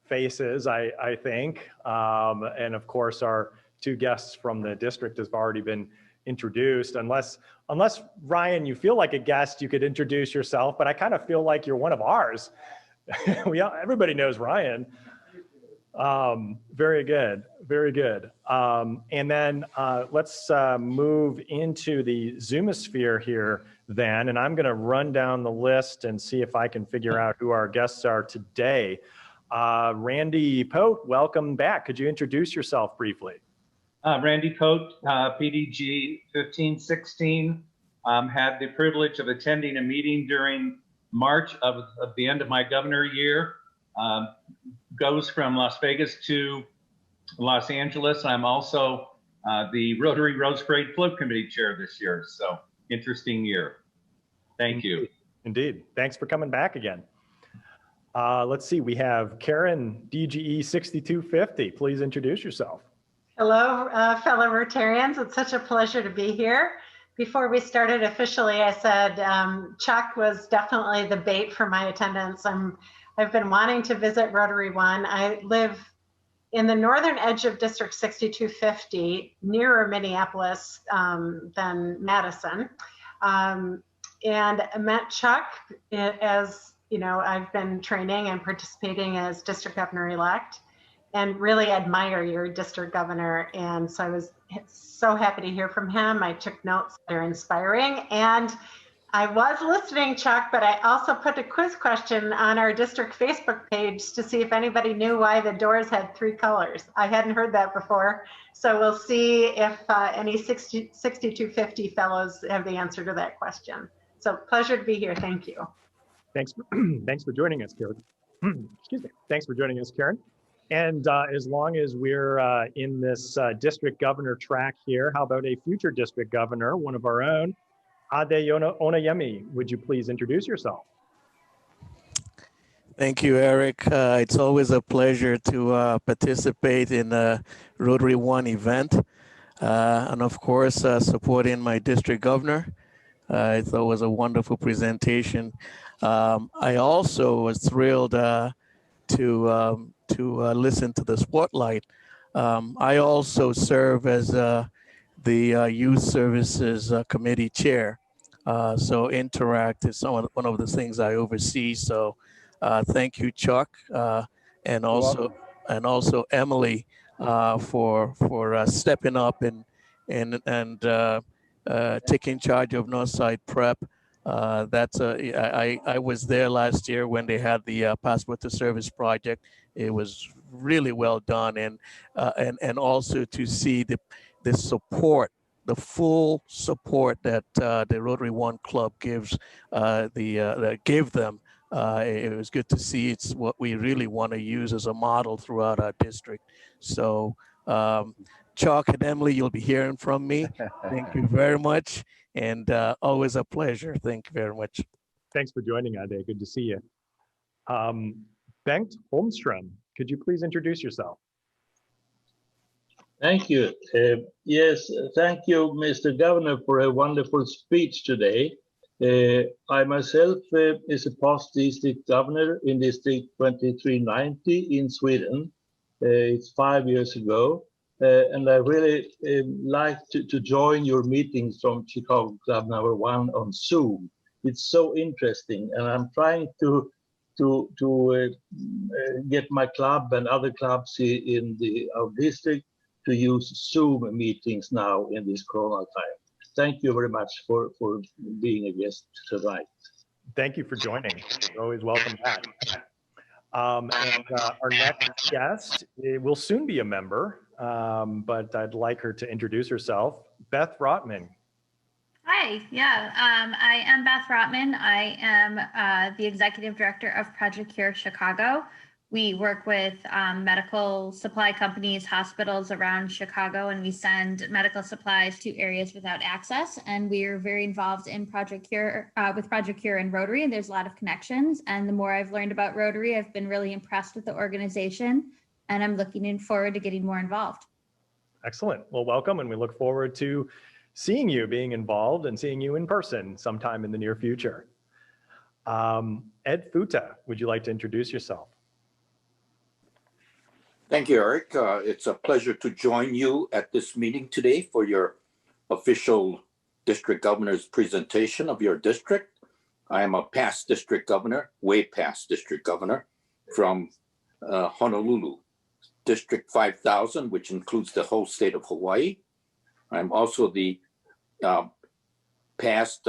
faces, I think. And of course, our two guests from the district have already been introduced. Unless Ryan, you feel like a guest, you could introduce yourself, but I kind of feel like you're one of ours. Everybody knows Ryan. Very good, very good. And then let's move into the Zoomosphere here then, and I'm gonna run down the list and see if I can figure out who our guests are today. Randy Pote, welcome back. Could you introduce yourself briefly? Randy Pote, PDG 1516. Had the privilege of attending a meeting during March of the end of my governor year. Goes from Las Vegas to Los Angeles. I'm also the Rotary Rose Parade Float Committee Chair this year. So interesting year. Thank you. Indeed. Thanks for coming back again. Let's see, we have Karen, DGE 6250. Please introduce yourself. Hello, fellow Rotarians. It's such a pleasure to be here. Before we started officially, I said Chuck was definitely the bait for my attendance. I've been wanting to visit Rotary One. I live in the northern edge of District 6250, nearer Minneapolis than Madison. And I met Chuck as, you know, I've been training and participating as district governor-elect, and really admire your district governor. And so I was so happy to hear from him. I took notes that are inspiring. And I was listening, Chuck, but I also put a quiz question on our district Facebook page to see if anybody knew why the doors had 3 colors. I hadn't heard that before. So we'll see if any 6250 fellows have the answer to that question. So pleasure to be here. Thank you. Thanks for joining us, Karen. Excuse me. Thanks for joining us, Karen. And as long as we're in this district governor track here, how about a future district governor, one of our own, Ade Onayemi? Would you please introduce yourself? Thank you, Eric. It's always a pleasure to participate in a Rotary One event. And of course, supporting my district governor. It's always a wonderful presentation. I also was thrilled to listen to the spotlight. I also serve as the Youth Services Committee Chair. So Interact is one of the things I oversee. So thank you, Chuck, and also Emily for stepping up and taking charge of Northside Prep. I was there last year when they had the Passport to Service project. It was really well done, and also to see the support, the full support that the Rotary One Club gives gave them. It was good to see. It's what we really want to use as a model throughout our district. So Chuck and Emily, you'll be hearing from me. Thank you very much. And always a pleasure. Thank you very much. Thanks for joining, Ade. Good to see you. Bengt Holmstrom, could you please introduce yourself? Thank you. Yes, thank you, Mr. Governor, for a wonderful speech today. I myself is a past district governor in District 2390 in Sweden. It's 5 years ago. And I really like to join your meetings from Chicago Club Number 1 on Zoom. It's so interesting, and I'm trying to get my club and other clubs in our district to use Zoom meetings now in this Corona time. Thank you very much for being a guest tonight. Thank you for joining. You're always welcome back. And our next guest will soon be a member, but I'd like her to introduce herself. Beth Rotman. Hi, yeah, I am Beth Rotman. I am the Executive Director of Project Cure Chicago. We work with medical supply companies, hospitals around Chicago, and we send medical supplies to areas without access. And we are very involved in Project Cure with Project Cure and Rotary, and there's a lot of connections. And the more I've learned about Rotary, I've been really impressed with the organization, and I'm looking forward to getting more involved. Excellent. Well, welcome, and we look forward to seeing you being involved and seeing you in person sometime in the near future. Ed Futa, would you like to introduce yourself? Thank you, Eric. It's a pleasure to join you at this meeting today for your official district governor's presentation of your district. I am a past district governor, way past district governor from Honolulu, District 5000, which includes the whole state of Hawaii. I'm also the past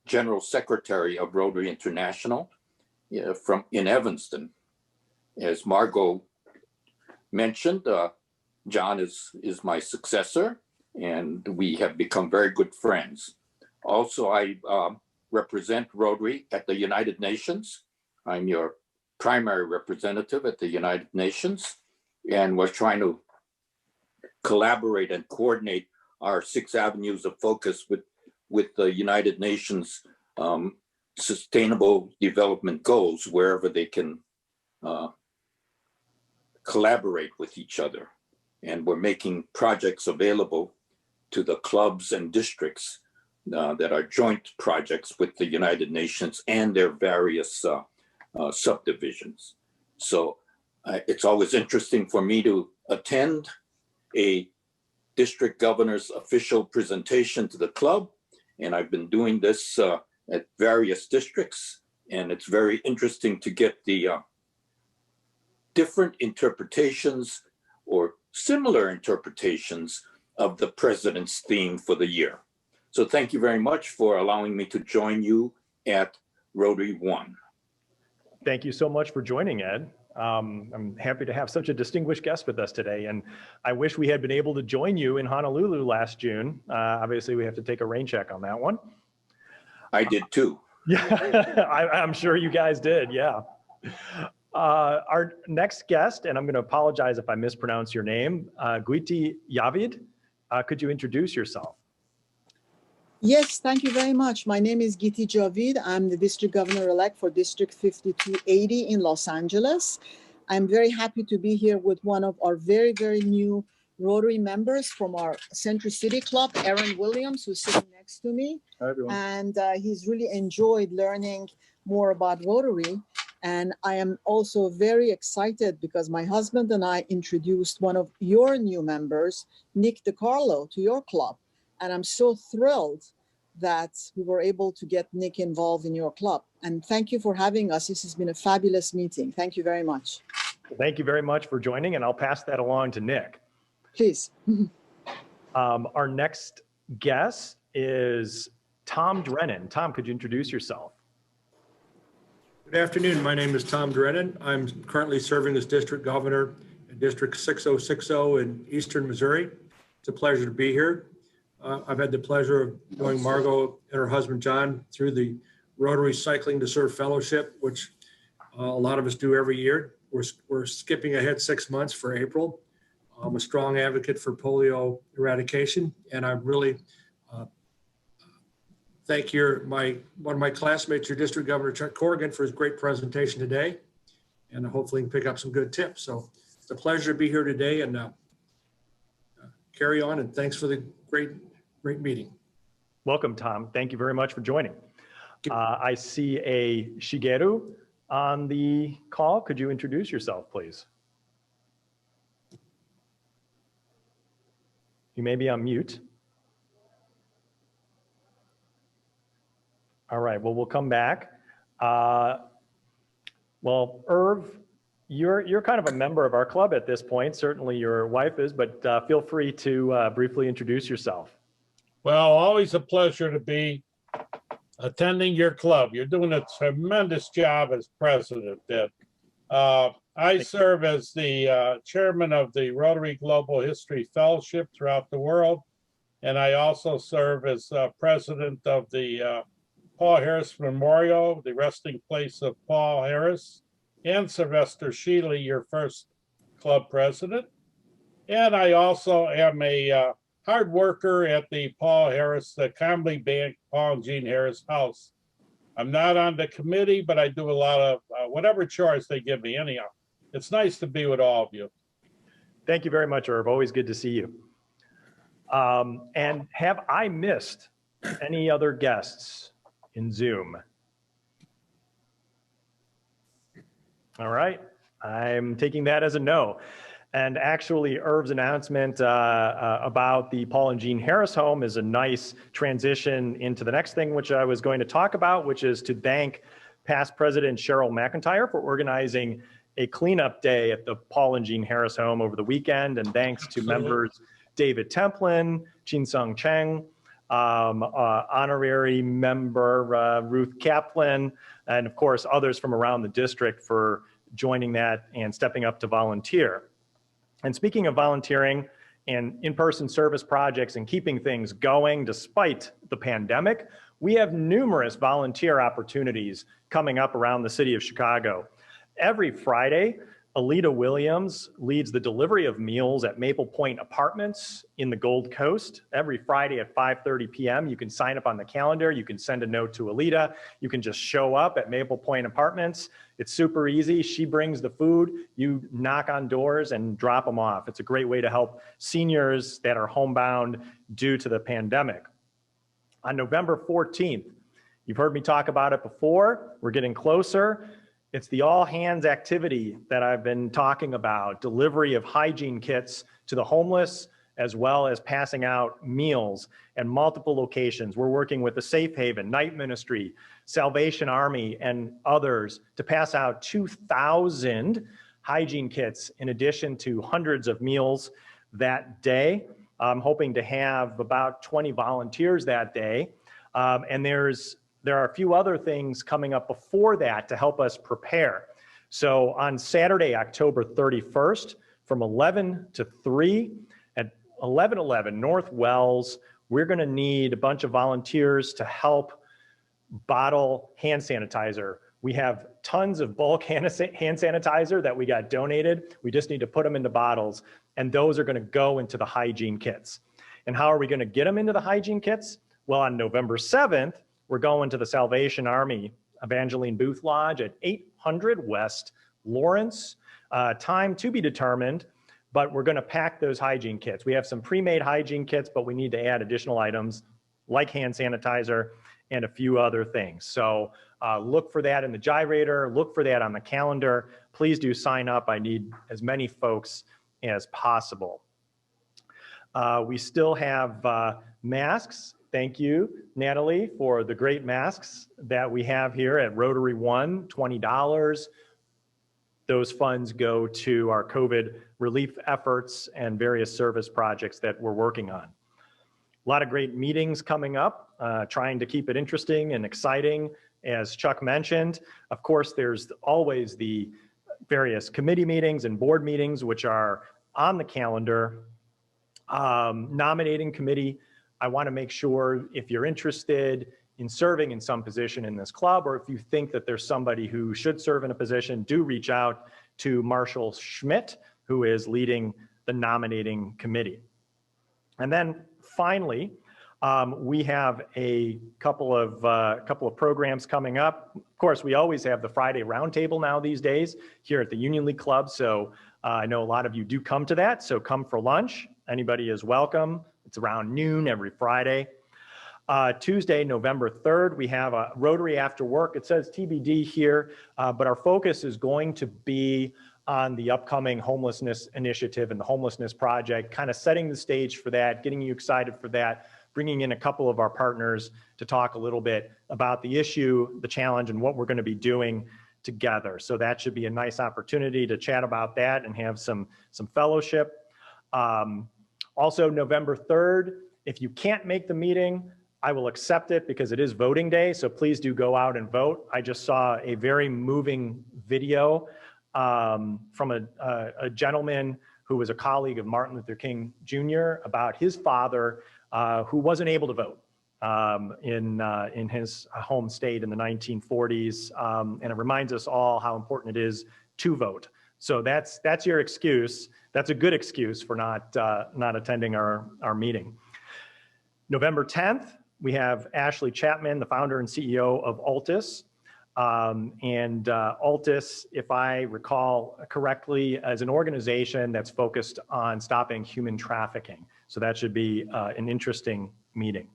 General Secretary of Rotary International in Evanston. As Margot mentioned, John is my successor, and we have become very good friends. Also, I represent Rotary at the United Nations. I'm your primary representative at the United Nations, and we're trying to collaborate and coordinate our 6 avenues of focus with the United Nations Sustainable Development Goals, wherever they can collaborate with each other. And we're making projects available to the clubs and districts that are joint projects with the United Nations and their various subdivisions. So it's always interesting for me to attend a district governor's official presentation to the club. And I've been doing this at various districts. And it's very interesting to get the different interpretations or similar interpretations of the president's theme for the year. So thank you very much for allowing me to join you at Rotary One. Thank you so much for joining, Ed. I'm happy to have such a distinguished guest with us today, and I wish we had been able to join you in Honolulu last June. Obviously, we have to take a rain check on that one. I did too. Yeah, I'm sure you guys did, yeah. Our next guest, and I'm going to apologize if I mispronounce your name, Guiti Yavid. Could you introduce yourself? Yes, thank you very much. My name is Giti Javid. I'm the district governor-elect for District 5280 in Los Angeles. I'm very happy to be here with one of our very, very new Rotary members from our Century City Club, Aaron Williams, who's sitting next to me. Hi, everyone. And he's really enjoyed learning more about Rotary. And I am also very excited because my husband and I introduced one of your new members, Nick DiCarlo, to your club. And I'm so thrilled that we were able to get Nick involved in your club. And thank you for having us. This has been a fabulous meeting. Thank you very much. Thank you very much for joining, and I'll pass that along to Nick. Please. Our next guest is Tom Drennan. Tom, could you introduce yourself? Good afternoon. My name is Tom Drennan. I'm currently serving as district governor in District 6060 in Eastern Missouri. It's a pleasure to be here. I've had the pleasure of knowing Margot and her husband, John, through the Rotary Cycling to Serve Fellowship, which a lot of us do every year. We're skipping ahead 6 months for April. I'm a strong advocate for polio eradication, and I really thank one of my classmates, your district governor, Chuck Corrigan, for his great presentation today, and hopefully he can pick up some good tips. So it's a pleasure to be here today, and carry on, and thanks for the great meeting. Welcome, Tom. Thank you very much for joining. I see a Shigeru on the call. Could you introduce yourself, please? You may be on mute. All right, well, we'll come back. Well, Irv, you're kind of a member of our club at this point. Certainly your wife is, but feel free to briefly introduce yourself. Well, always a pleasure to be attending your club. You're doing a tremendous job as president, Ed. I serve as the chairman of the Rotary Global History Fellowship throughout the world, and I also serve as president of the Paul Harris Memorial, the resting place of Paul Harris and Sylvester Shealy, your first club president. And I also am a hard worker at the Comedy Band, Paul and Jean Harris House. I'm not on the committee, but I do a lot of whatever chores they give me anyhow. It's nice to be with all of you. Thank you very much, Irv. Always good to see you. And have I missed any other guests in Zoom? All right, I'm taking that as a no. And actually, Irv's announcement about the Paul and Jean Harris home is a nice transition into the next thing, which I was going to talk about, which is to thank past President Cheryl McIntyre for organizing a cleanup day at the Paul and Jean Harris home over the weekend. And thanks to members David Templin, Chin Sung Cheng, honorary member Ruth Kaplan, and of course, others from around the district for joining that and stepping up to volunteer. And speaking of volunteering and in-person service projects and keeping things going despite the pandemic, we have numerous volunteer opportunities coming up around the city of Chicago. Every Friday, Alita Williams leads the delivery of meals at Maple Point Apartments in the Gold Coast. Every Friday at 5:30 p.m. You can sign up on the calendar. You can send a note to Alita. You can just show up at Maple Point Apartments. It's super easy. She brings the food. You knock on doors and drop them off. It's a great way to help seniors that are homebound due to the pandemic. On November 14th, you've heard me talk about it before. We're getting closer. It's the all hands activity that I've been talking about, delivery of hygiene kits to the homeless, as well as passing out meals at multiple locations. We're working with the Safe Haven, Night Ministry, Salvation Army, and others to pass out 2,000 hygiene kits in addition to hundreds of meals that day. I'm hoping to have about 20 volunteers that day. And there are a few other things coming up before that to help us prepare. So on Saturday, October 31st, from 11 to 3 at 1111 North Wells, we're going to need a bunch of volunteers to help bottle hand sanitizer. We have tons of bulk hand sanitizer that we got donated. We just need to put them into bottles, and those are going to go into the hygiene kits. And how are we going to get them into the hygiene kits? Well, on November 7th, we're going to the Salvation Army Evangeline Booth Lodge at 800 West Lawrence. Time to be determined, but we're going to pack those hygiene kits. We have some pre-made hygiene kits, but we need to add additional items like hand sanitizer and a few other things. So look for that in the gyrator, look for that on the calendar. Please do sign up. I need as many folks as possible. We still have masks. Thank you, Natalie, for the great masks that we have here at Rotary One, $20. Those funds go to our COVID relief efforts and various service projects that we're working on. A lot of great meetings coming up, trying to keep it interesting and exciting, as Chuck mentioned. Of course, there's always the various committee meetings and board meetings, which are on the calendar. Nominating committee, I want to make sure if you're interested in serving in some position in this club, or if you think that there's somebody who should serve in a position, do reach out to Marshall Schmidt, who is leading the nominating committee. And then finally, we have a couple of programs coming up. Of course, we always have the Friday Roundtable now these days here at the Union League Club. So I know a lot of you do come to that. So come for lunch. Anybody is welcome. It's around noon every Friday. Tuesday, November 3rd, we have a Rotary After Work. It says TBD here, but our focus is going to be on the upcoming homelessness initiative and the homelessness project, kind of setting the stage for that, getting you excited for that, bringing in a couple of our partners to talk a little bit about the issue, the challenge, and what we're going to be doing together. So that should be a nice opportunity to chat about that and have some fellowship. Also, November 3rd, if you can't make the meeting, I will accept it because it is voting day, so please do go out and vote. I just saw a very moving video from a gentleman who was a colleague of Martin Luther King Jr. about his father who wasn't able to vote. in his home state in the 1940s. And it reminds us all how important it is to vote. So that's your excuse. That's a good excuse for not attending our meeting. November 10th, we have Ashley Chapman, the founder and CEO of Altus. Altus, if I recall correctly, is an organization that's focused on stopping human trafficking. So that should be an interesting meeting.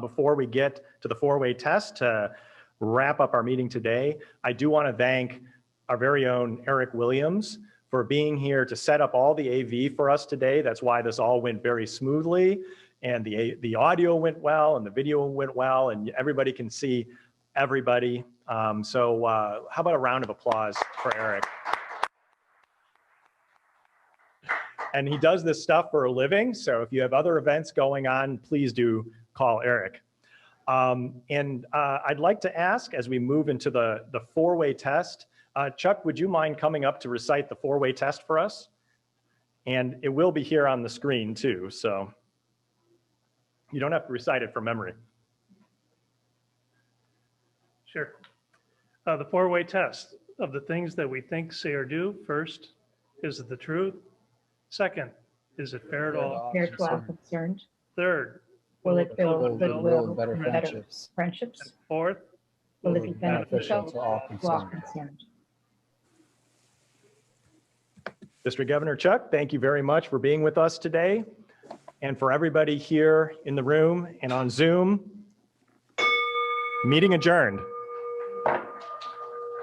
Before we get to the four-way test to wrap up our meeting today, I do want to thank our very own Eric Williams for being here to set up all the AV for us today. That's why this all went very smoothly, and the audio went well, and the video went well, and everybody can see everybody. So how about a round of applause for Eric? And he does this stuff for a living, so if you have other events going on, please do call Eric. I'd like to ask, as we move into the four-way test, Chuck, would you mind coming up to recite the four-way test for us? And it will be here on the screen too, so you don't have to recite it from memory. Sure. The four-way test of the things that we think, say, or do. First, is it the truth? Second, is it fair to all? Fair to all concerned. Third, Will it build goodwill and better and friendships? and fourth, Will it be beneficial to all to all concerned? concerned? District Governor Chuck, thank you very much for being with us today. And for everybody here in the room and on Zoom, meeting adjourned.